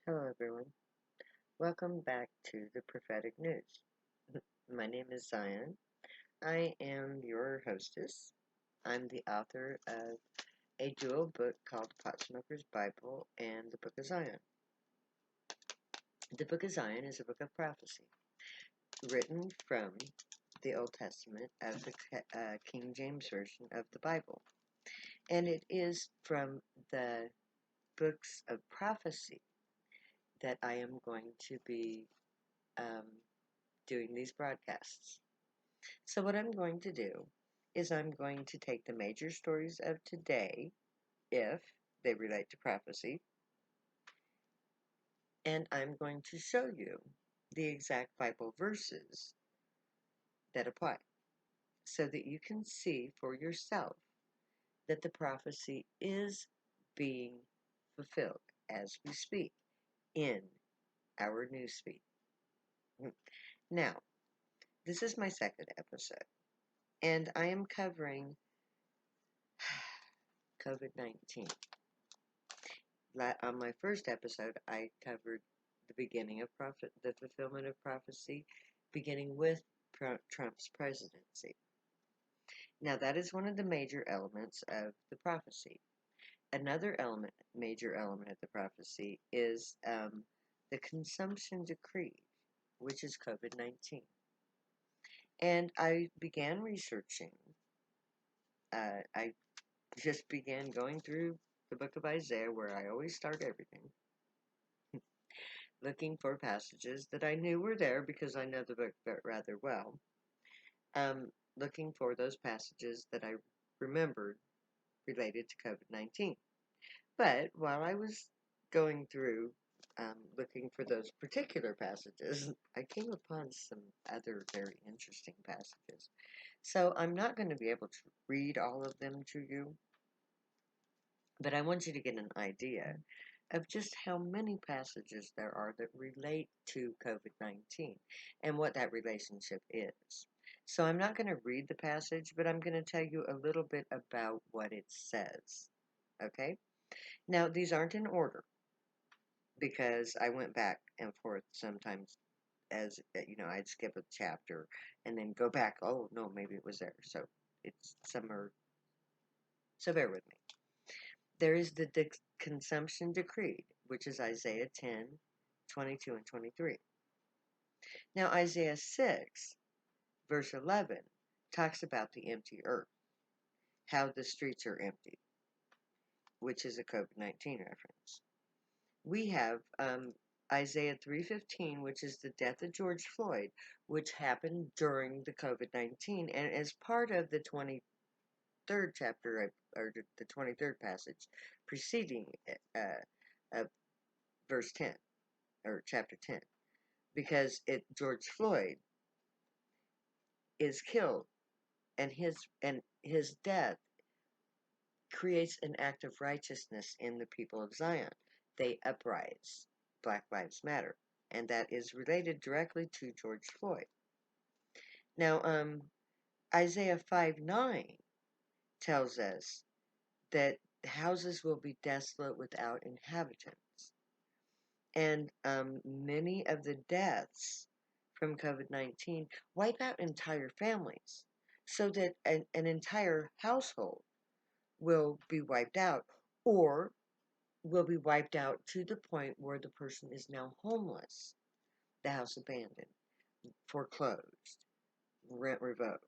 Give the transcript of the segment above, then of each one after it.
Hello, everyone. Welcome back to the Prophetic News. My name is Zion. I am your hostess. I'm the author of a dual book called Potsmoker's Bible and the Book of Zion. The Book of Zion is a book of prophecy written from the Old Testament of the King James Version of the Bible. And it is from the books of prophecy that I am going to be um, doing these broadcasts. So what I'm going to do is I'm going to take the major stories of today, if they relate to prophecy, and I'm going to show you the exact Bible verses that apply so that you can see for yourself that the prophecy is being fulfilled as we speak in our newsfeed. Now, this is my second episode, and I am covering COVID-19. On my first episode, I covered the beginning of the fulfillment of prophecy, beginning with Trump's presidency. Now, that is one of the major elements of the prophecy. Another major element of the prophecy, is the consumption decree, which is COVID-19. And I began researching. I just began going through the book of Isaiah, where I always start everything, looking for passages that I knew were there because I know the book rather well. Looking for those passages that I remembered related to COVID-19. But while I was going through looking for those particular passages, I came upon some other very interesting passages. So I'm not going to be able to read all of them to you, but I want you to get an idea of just how many passages there are that relate to COVID-19 and what that relationship is. So I'm not going to read the passage, but I'm going to tell you a little bit about what it says. Okay? Now, these aren't in order because I went back and forth sometimes, as I'd skip a chapter and then go back. Oh, no, maybe it was there. So so bear with me. There is the consumption decreed, which is Isaiah 10:22 and 23. Now, Isaiah 6, verse 11, talks about the empty earth, how the streets are empty, which is a COVID-19 reference. We have Isaiah 3:15, which is the death of George Floyd, which happened during the COVID-19 and as part of the 23rd chapter, or the 23rd passage preceding verse 10, or chapter 10, because George Floyd is killed, and his death creates an act of righteousness in the people of Zion. They uprise. Black Lives Matter. And that is related directly to George Floyd. Now, Isaiah 5:9 tells us that houses will be desolate without inhabitants. And many of the deaths from COVID-19 wipe out entire families, so that an entire household will be wiped out, or will be wiped out to the point where the person is now homeless, the house abandoned, foreclosed, rent revoked.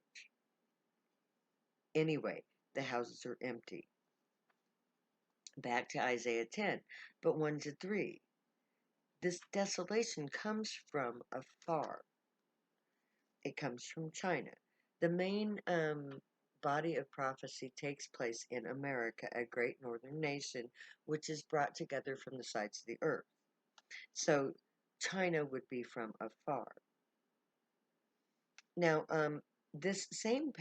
Anyway, the houses are empty. Back to Isaiah 10, but 1 to 3. This desolation comes from afar. It comes from China. The main body of prophecy takes place in America, a great northern nation, which is brought together from the sides of the earth. So China would be from afar. Now, these same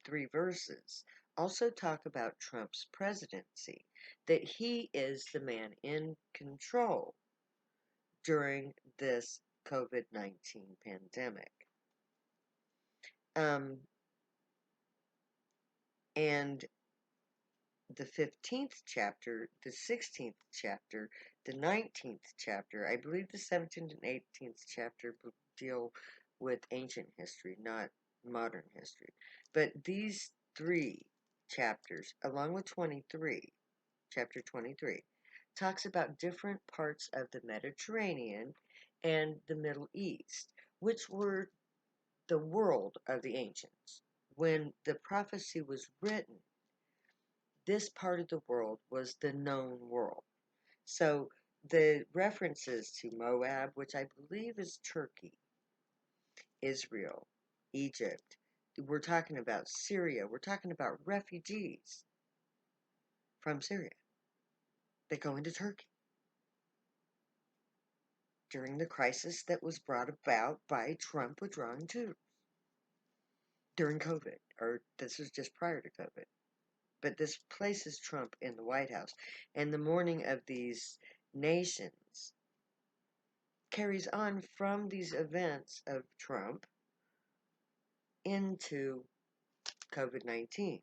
three verses also talk about Trump's presidency, that he is the man in control during this COVID-19 pandemic. And the 15th chapter, the 16th chapter, the 19th chapter. I believe the 17th and 18th chapter deal with ancient history, not modern history. But these three chapters, along with 23, chapter 23, talks about different parts of the Mediterranean and the Middle East, which were the world of the ancients. When the prophecy was written, this part of the world was the known world. So the references to Moab, which I believe is Turkey, Israel, Egypt, we're talking about Syria, we're talking about refugees from Syria that go into Turkey during the crisis that was brought about by Trump withdrawing troops during COVID, or this was just prior to COVID. But this places Trump in the White House, and the mourning of these nations carries on from these events of Trump into COVID-19,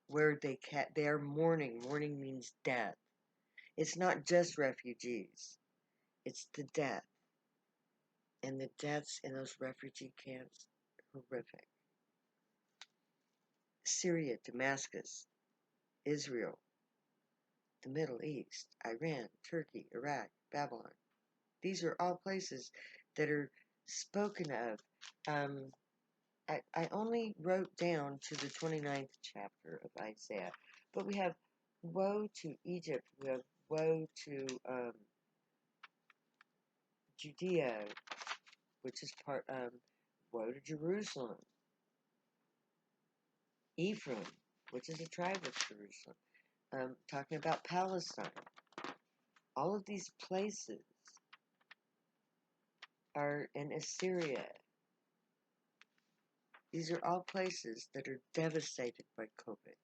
where they are mourning. Mourning means death. It's not just refugees; it's the death, and the deaths in those refugee camps horrific. Syria, Damascus, Israel, the Middle East, Iran, Turkey, Iraq, Babylon. These are all places that are spoken of. I only wrote down to the 29th chapter of Isaiah, but we have woe to Egypt, we have woe to Judea, which is woe to Jerusalem, Ephraim, which is a tribe of Jerusalem, talking about Palestine. All of these places are in Assyria. These are all places that are devastated by COVID,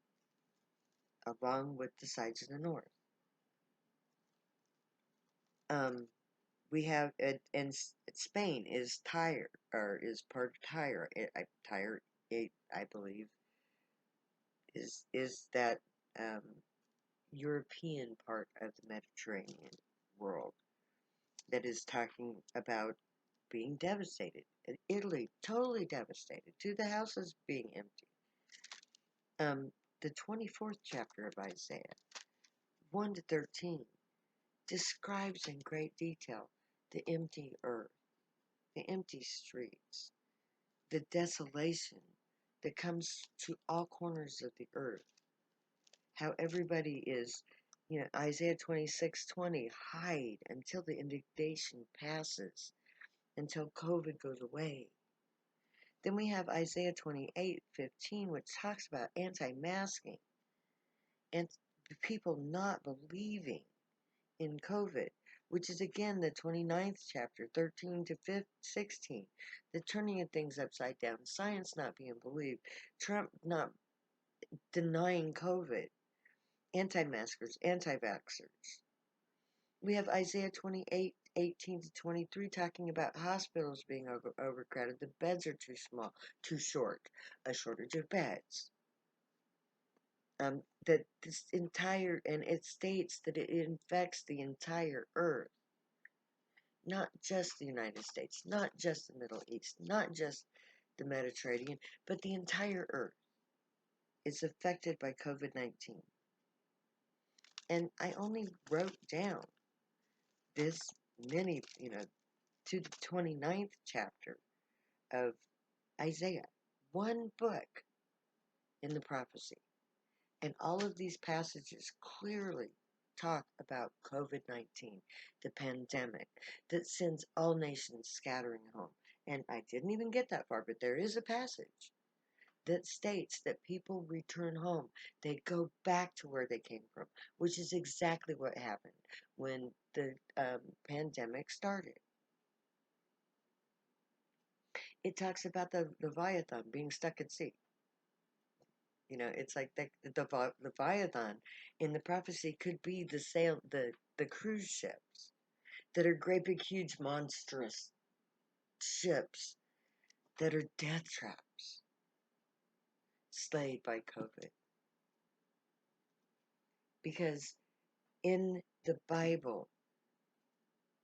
along with the sides of the north. We have, and Spain is Tyre, or is part of Tyre. Tyre, I believe, is that um, European part of the Mediterranean world that is talking about being devastated. Italy, totally devastated, to the houses being empty. The 24th chapter of Isaiah, 1 to 13, describes in great detail the empty earth, the empty streets, the desolation that comes to all corners of the earth. How everybody is, Isaiah 26:20, hide until the indignation passes, until COVID goes away. Then we have Isaiah 28:15, which talks about anti-masking and people not believing in COVID, which is again the 29th chapter, 13 to 16, the turning of things upside down, science not being believed, Trump not denying COVID, anti-maskers, anti-vaxxers. We have Isaiah 28:18 to 23 talking about hospitals being overcrowded. The beds are too small, too short, a shortage of beds. That this entire, and it states that it infects the entire earth, not just the United States, not just the Middle East, not just the Mediterranean, but the entire earth is affected by COVID-19. And I only wrote down this many, to the 29th chapter of Isaiah, one book in the prophecy. And all of these passages clearly talk about COVID-19, the pandemic that sends all nations scattering home. And I didn't even get that far, but there is a passage that states that people return home. They go back to where they came from, which is exactly what happened when the pandemic started. It talks about the Leviathan being stuck at sea. It's like the Leviathan in the prophecy could be the cruise ships that are great big huge monstrous ships that are death traps slayed by COVID. Because in the Bible,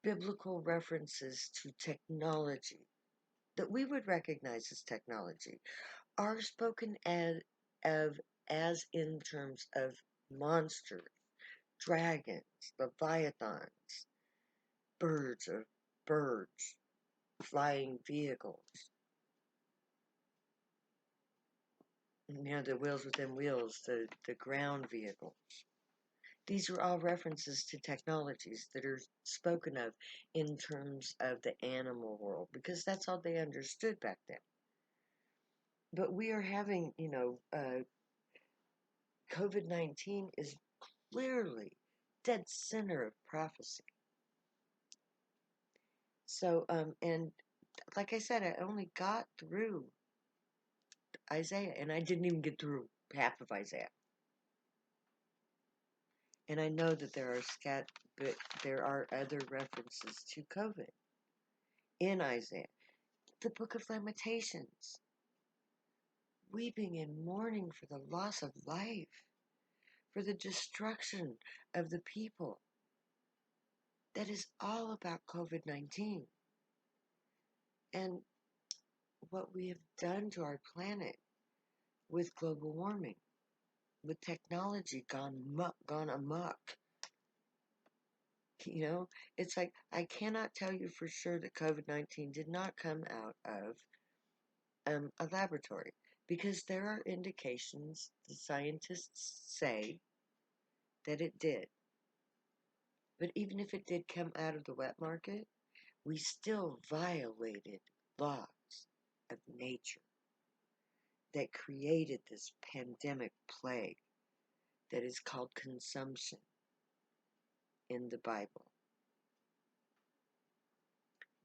biblical references to technology that we would recognize as technology are spoken as in terms of monsters, dragons, leviathans, birds, flying vehicles, the wheels within wheels, the ground vehicles. These are all references to technologies that are spoken of in terms of the animal world, because that's all they understood back then. But we are having, COVID-19 is clearly dead center of prophecy. So, and like I said, I only got through Isaiah, and I didn't even get through half of Isaiah. And I know that but there are other references to COVID in Isaiah. The Book of Lamentations, weeping and mourning for the loss of life, for the destruction of the people. That is all about COVID-19 and what we have done to our planet with global warming, with technology gone amok. It's like I cannot tell you for sure that COVID-19 did not come out of a laboratory, because there are indications, the scientists say, that it did. But even if it did come out of the wet market, we still violated laws of nature that created this pandemic plague that is called consumption in the Bible,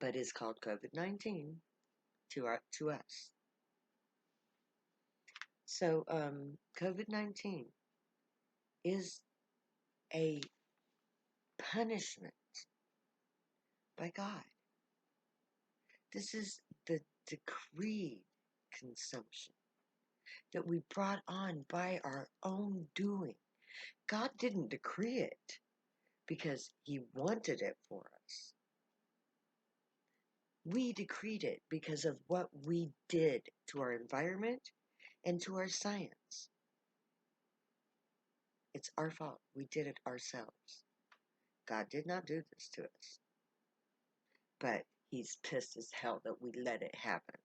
but is called COVID-19 to us. So COVID-19 is a punishment by God. This is the decreed consumption that we brought on by our own doing. God didn't decree it because he wanted it for us. We decreed it because of what we did to our environment and to our science. It's our fault. We did it ourselves. God did not do this to us. But he's pissed as hell that we let it happen.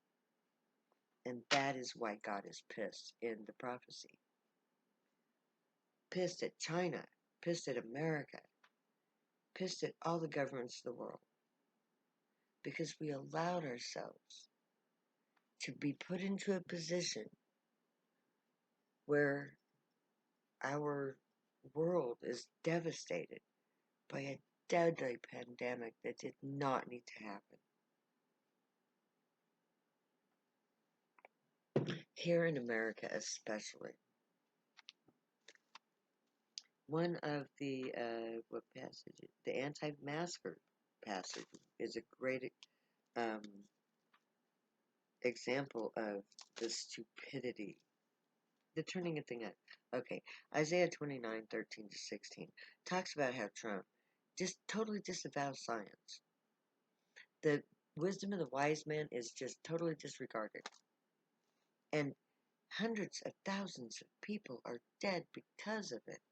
And that is why God is pissed in the prophecy. Pissed at China, pissed at America, pissed at all the governments of the world. Because we allowed ourselves to be put into a position where our world is devastated by a deadly pandemic that did not need to happen. Here in America especially. One of the, what passage? The anti-masker passage is a great example of the stupidity. The turning a thing up. Okay, Isaiah 29:13-16 talks about how Trump just totally disavows science. The wisdom of the wise man is just totally disregarded. And hundreds of thousands of people are dead because of it.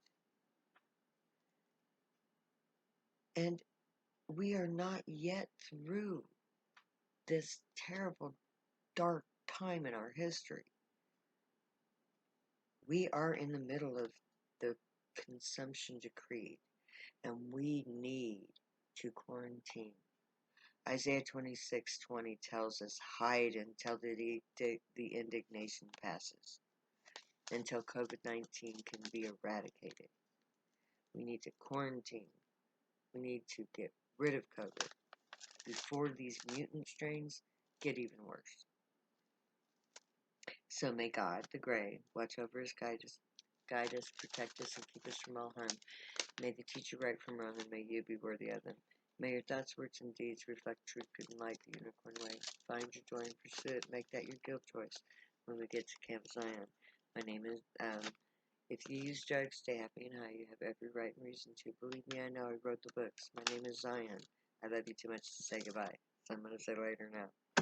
And we are not yet through this terrible, dark time in our history. We are in the middle of the consumption decree, and we need to quarantine. Isaiah 26:20 tells us, hide until the indignation passes, until COVID-19 can be eradicated. We need to quarantine. We need to get rid of COVID before these mutant strains get even worse. So may God, the Gray, watch over us, guide us, protect us, and keep us from all harm. May they teach you right from wrong, and may you be worthy of them. May your thoughts, words, and deeds reflect truth, good, and light, the unicorn way. Find your joy and pursue it. Make that your guild choice when we get to Camp Zion. My name is If you use drugs, stay happy and high. You have every right and reason to. Believe me, I know. I wrote the books. My name is Zion. I love you too much to say goodbye. So I'm going to say later now.